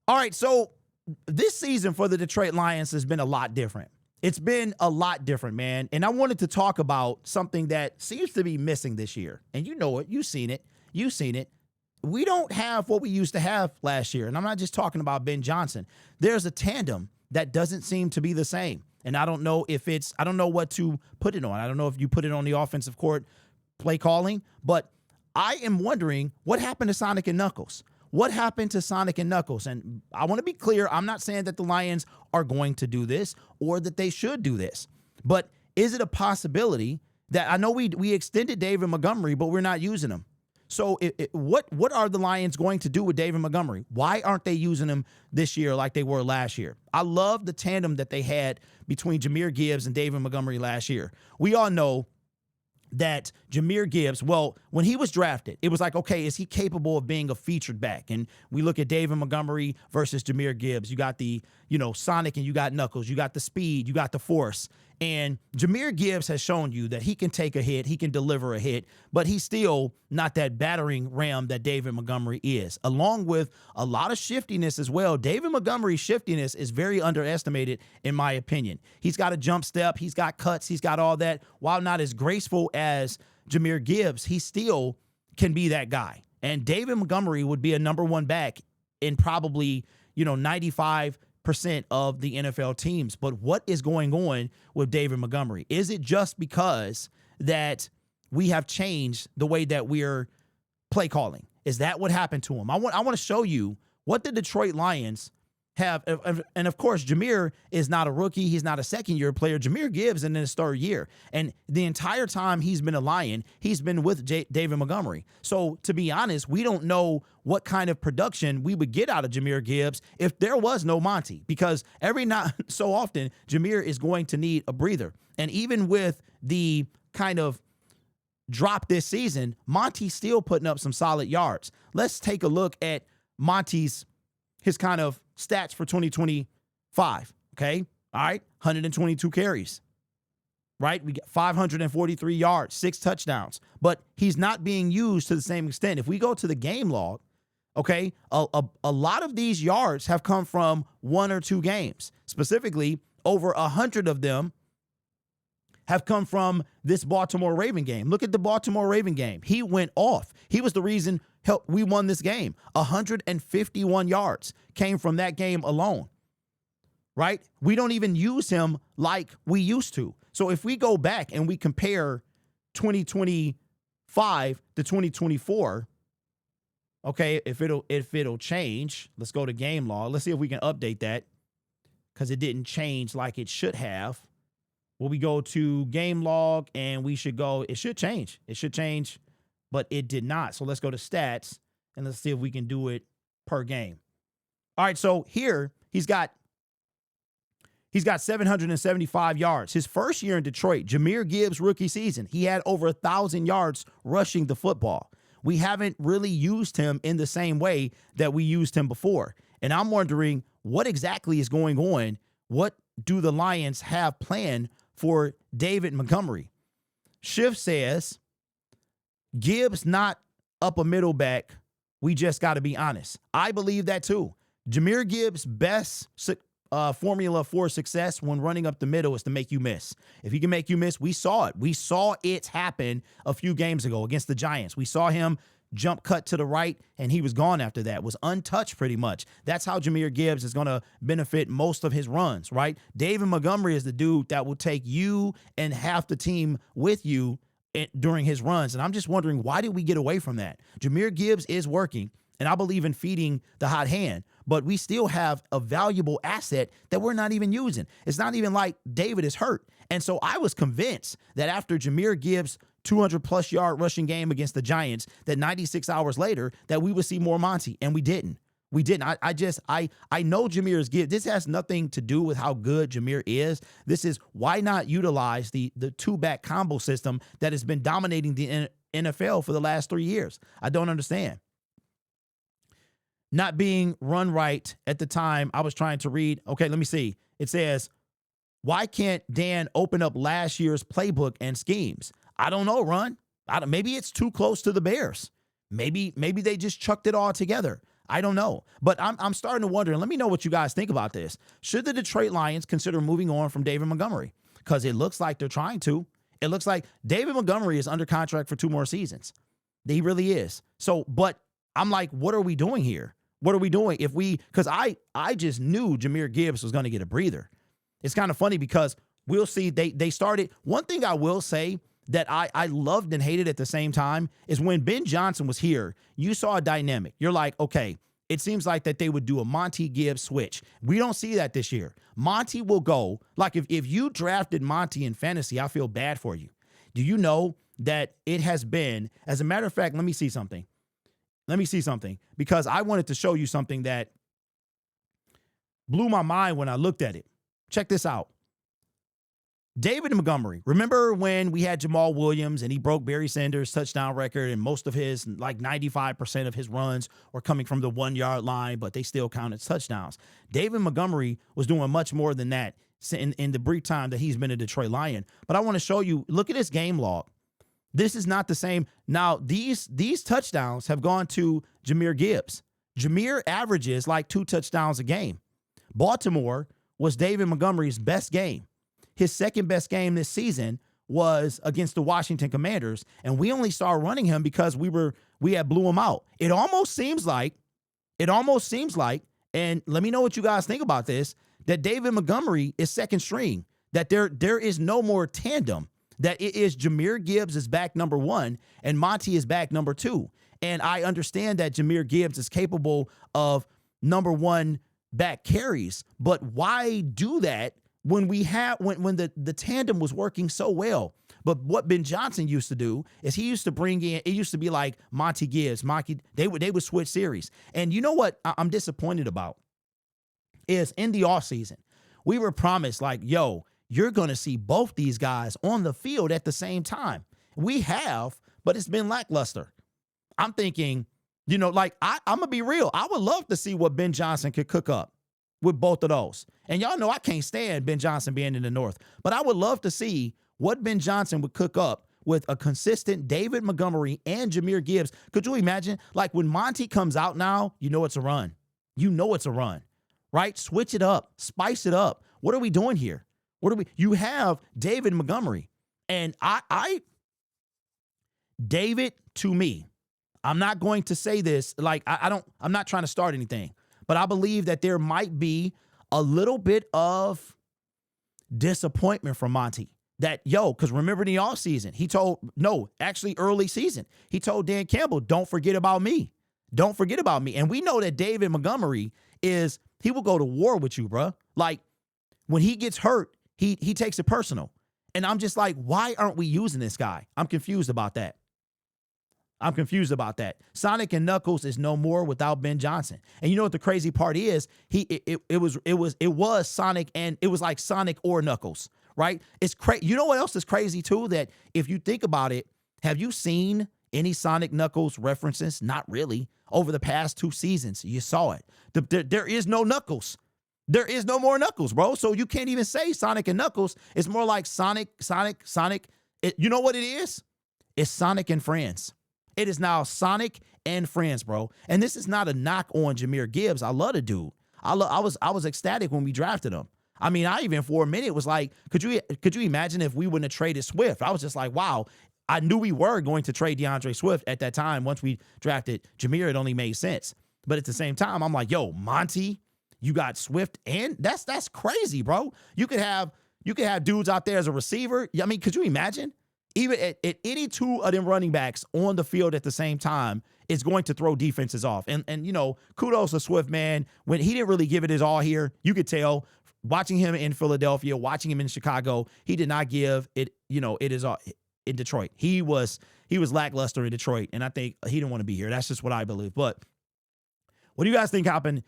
All right, so this season for the Detroit Lions has been a lot different. It's been a lot different, man. And I wanted to talk about something that seems to be missing this year. And you know it. You've seen it. You've seen it. We don't have what we used to have last year. And I'm not just talking about Ben Johnson. There's a tandem that doesn't seem to be the same. And I don't know if I don't know what to put it on. I don't know if you put it on the offensive court play calling, but I am wondering what happened to Sonic and Knuckles. What happened to Sonic and Knuckles? And I want to be clear, I'm not saying that the Lions are going to do this or that they should do this. But is it a possibility that I know we extended David Montgomery, but we're not using him? So what are the Lions going to do with David Montgomery? Why aren't they using him this year like they were last year? I love the tandem that they had between Jahmyr Gibbs and David Montgomery last year. We all know that Jahmyr Gibbs, well, when he was drafted, it was like, okay, is he capable of being a featured back? And we look at David Montgomery versus Jahmyr Gibbs. You got the, Sonic and you got Knuckles. You got the speed. You got the force. And Jahmyr Gibbs has shown you that he can take a hit. He can deliver a hit, but he's still not that battering ram that David Montgomery is, along with a lot of shiftiness as well. David Montgomery's shiftiness is very underestimated, in my opinion. He's got a jump step. He's got cuts. He's got all that. While not as graceful as Jahmyr Gibbs, he still can be that guy. And David Montgomery would be a number one back in probably, 95% of the NFL teams. But what is going on with David Montgomery? Is it just because that we have changed the way that we're play calling? Is that what happened to him? I want to show you what the Detroit Lions have. And of course, Jahmyr is not a rookie. He's not a second-year player. Jahmyr Gibbs in his third year. And the entire time he's been a Lion, he's been with David Montgomery. So to be honest, we don't know what kind of production we would get out of Jahmyr Gibbs if there was no Monty. Because every not so often, Jahmyr is going to need a breather. And even with the kind of drop this season, Monty's still putting up some solid yards. Let's take a look at Monty's his kind of stats for 2025, okay? All right, 122 carries, right? We got 543 yards, 6 touchdowns, but he's not being used to the same extent. If we go to the game log, okay, a lot of these yards have come from 1 or 2 games. Specifically, over 100 of them have come from this Baltimore Raven game. Look at the Baltimore Raven game. He went off. He was the reason we won this game. 151 yards came from that game alone, right? We don't even use him like we used to. So if we go back and we compare 2025 to 2024, okay, if it'll change, let's go to game log. Let's see if we can update that because it didn't change like it should have. Well, we go to game log and we should go, it should change. It should change, but it did not. So let's go to stats and let's see if we can do it per game. All right, so here he's got 775 yards. His first year in Detroit, Jahmyr Gibbs' rookie season, he had over 1,000 yards rushing the football. We haven't really used him in the same way that we used him before. And I'm wondering what exactly is going on. What do the Lions have planned for David Montgomery? Schiff says, Gibbs not up a middle back. We just got to be honest. I believe that too. Jahmyr Gibbs' best formula for success when running up the middle is to make you miss. If he can make you miss, we saw it. We saw it happen a few games ago against the Giants. We saw him jump cut to the right, and he was gone after that, was untouched pretty much. That's how Jahmyr Gibbs is going to benefit most of his runs, right? David Montgomery is the dude that will take you and half the team with you during his runs. And I'm just wondering, why did we get away from that? Jahmyr Gibbs is working, and I believe in feeding the hot hand, but we still have a valuable asset that we're not even using. It's not even like David is hurt. And so I was convinced that after Jahmyr Gibbs' 200-plus yard rushing game against the Giants, that 96 hours later, that we would see more Monty, and we didn't. We didn't. I know Jahmyr is good. This has nothing to do with how good Jahmyr is. This is why not utilize the two-back combo system that has been dominating the NFL for the last 3 years. I don't understand. Not being run right at the time I was trying to read. Okay, let me see. It says, why can't Dan open up last year's playbook and schemes? I don't know, Ron. Maybe it's too close to the Bears. Maybe they just chucked it all together. I don't know. But I'm starting to wonder, and let me know what you guys think about this. Should the Detroit Lions consider moving on from David Montgomery? Because it looks like they're trying to. It looks like David Montgomery is under contract for 2 more seasons. He really is. So, but I'm like, what are we doing here? What are we doing if because I just knew Jahmyr Gibbs was going to get a breather. It's kind of funny because we'll see they started. One thing I will say that I loved and hated at the same time is when Ben Johnson was here, you saw a dynamic. You're like, okay, it seems like that they would do a Monty Gibbs switch. We don't see that this year. Monty will go, like if you drafted Monty in fantasy, I feel bad for you. Do you know that it has been, as a matter of fact, let me see something. Because I wanted to show you something that blew my mind when I looked at it. Check this out. David Montgomery. Remember when we had Jamal Williams and he broke Barry Sanders' touchdown record and most of his, like 95% of his runs were coming from the 1 yard line, but they still counted touchdowns. David Montgomery was doing much more than that in the brief time that he's been a Detroit Lion. But I want to show you, look at his game log. This is not the same. Now, these touchdowns have gone to Jahmyr Gibbs. Jahmyr averages like 2 touchdowns a game. Baltimore was David Montgomery's best game. His second best game this season was against the Washington Commanders, and we only started running him because we had blew him out. It almost seems like, and let me know what you guys think about this, that David Montgomery is second string, that there is no more tandem, that it is Jahmyr Gibbs is back number 1 and Monty is back number 2. And I understand that Jahmyr Gibbs is capable of number 1 back carries, but why do that when the tandem was working so well? But what Ben Johnson used to do is he used to bring in, it used to be like Monty Gibbs, they would switch series. And you know what I'm disappointed about is in the offseason, we were promised like, yo, you're going to see both these guys on the field at the same time. We have, but it's been lackluster. I'm thinking, like I'm going to be real. I would love to see what Ben Johnson could cook up with both of those. And y'all know I can't stand Ben Johnson being in the North, but I would love to see what Ben Johnson would cook up with a consistent David Montgomery and Jahmyr Gibbs. Could you imagine? Like when Monty comes out now, it's a run. It's a run, right? Switch it up, spice it up. What are we doing here? You have David Montgomery and David, to me, I'm not going to say this like I'm not trying to start anything, but I believe that there might be a little bit of disappointment from Monty that, because remember in the offseason, early season, he told Dan Campbell, don't forget about me. Don't forget about me. And we know that David Montgomery he will go to war with you, bro. Like when he gets hurt, he takes it personal. And I'm just like, why aren't we using this guy? I'm confused about that. Sonic and Knuckles is no more without Ben Johnson. And you know what the crazy part is? It was Sonic, and it was like Sonic or Knuckles, right? It's crazy. You know what else is crazy too? That if you think about it, have you seen any Sonic Knuckles references? Not really. Over the past 2 seasons, you saw it. There is no Knuckles. There is no more Knuckles, bro. So you can't even say Sonic and Knuckles. It's more like Sonic. You know what it is? It's Sonic and Friends. It is now Sonic and Friends, bro. And this is not a knock on Jahmyr Gibbs. I love the dude. I was ecstatic when we drafted him. I mean, I even for a minute was like, could you imagine if we wouldn't have traded Swift? I was just like, wow. I knew we were going to trade DeAndre Swift at that time. Once we drafted Jahmyr, it only made sense. But at the same time, I'm like, yo, Monty, you got Swift, and that's crazy, bro. You could have dudes out there as a receiver. I mean, could you imagine? Even at any 2 of them running backs on the field at the same time is going to throw defenses off. And kudos to Swift, man. When he didn't really give it his all here, you could tell watching him in Philadelphia, watching him in Chicago, he did not give it, it is all in Detroit. He was lackluster in Detroit, and I think he didn't want to be here. That's just what I believe. But what do you guys think happened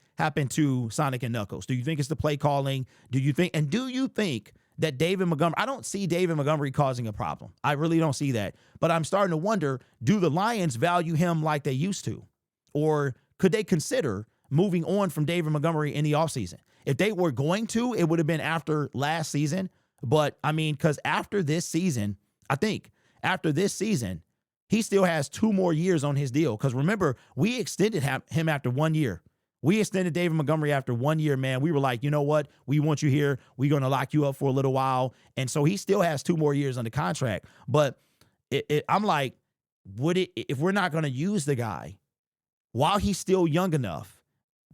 to Sonic and Knuckles? Do you think it's the play calling? Do you think that David Montgomery, I don't see David Montgomery causing a problem. I really don't see that. But I'm starting to wonder, do the Lions value him like they used to? Or could they consider moving on from David Montgomery in the offseason? If they were going to, it would have been after last season. But, I mean, because after this season, He still has 2 more years on his deal. Because remember, we extended him after 1 year. We extended David Montgomery after 1 year, man. We were like, you know what? We want you here. We're going to lock you up for a little while. And so he still has 2 more years on the contract. But I'm like, if we're not going to use the guy while he's still young enough,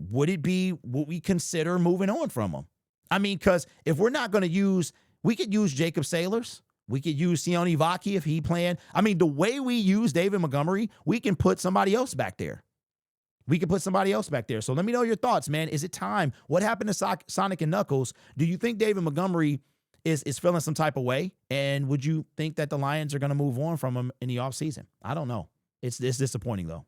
would we consider moving on from him? I mean, because if we're not going to we could use Jacob Sailors. We could use Sione Vaki if he playing. I mean, the way we use David Montgomery, we can put somebody else back there. So let me know your thoughts, man. Is it time? What happened to Sonic and Knuckles? Do you think David Montgomery is feeling some type of way? And would you think that the Lions are going to move on from him in the offseason? I don't know. It's disappointing, though.